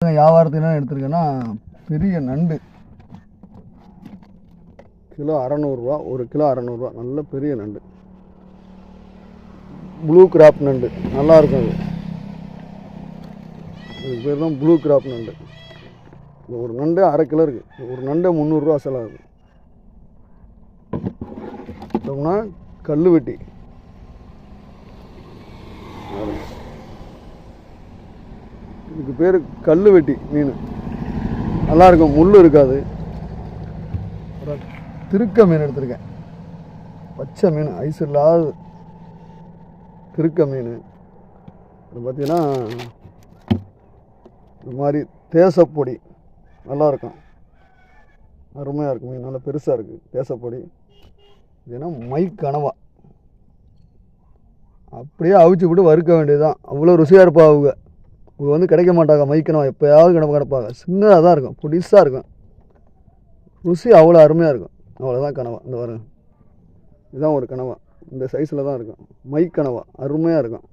எடுத்திருக்கேன், வியாபாரத்துக்கு எடுத்திருக்கேன்னா பெரிய நண்டு கிலோ 600 1 கிலோ 600 நல்ல பெரிய நண்டு. ப்ளூ கிராப் நண்டு நல்லாயிருக்கும். அது இதுக்கு பேர் தான் ப்ளூ கிராப் நண்டு. ஒரு நண்டு 1/2 கிலோ இருக்குது. ஒரு நண்டு 300 செலவாகுது. பார்த்தோம்னா கல் வெட்டி, இதுக்கு பேர் கல் வெட்டி மீன். நல்லாயிருக்கும், முள் இருக்காது. திருக்க மீன் எடுத்திருக்கேன், பச்சை மீன், ஐஸ் இல்லாத திருக்க மீன். அது பார்த்தீங்கன்னா இது மாதிரி தேசப்பொடி நல்லாயிருக்கும், அருமையாக இருக்கும் மீன், நல்லா பெருசாக இருக்குது தேசப்பொடி. இதுனா மை கனவா அப்படியே அவிச்சு விட்டு வறுக்க வேண்டியது தான். அவ்வளோ ருசியாக இருப்பா. அவங்க வந்து கிடைக்க மாட்டாங்க மை கனவா, எப்போயாவது கிடப்பாங்க. சின்னதாக தான் இருக்கும், புடிசாக இருக்கும், ருசி அவ்வளோ அருமையாக இருக்கும். அவ்வளோதான் கனவா. இந்த பாருங்க, இதுதான் ஒரு கனவா, இந்த சைஸில் தான் இருக்கும் மை கனவா, அருமையாக இருக்கும்.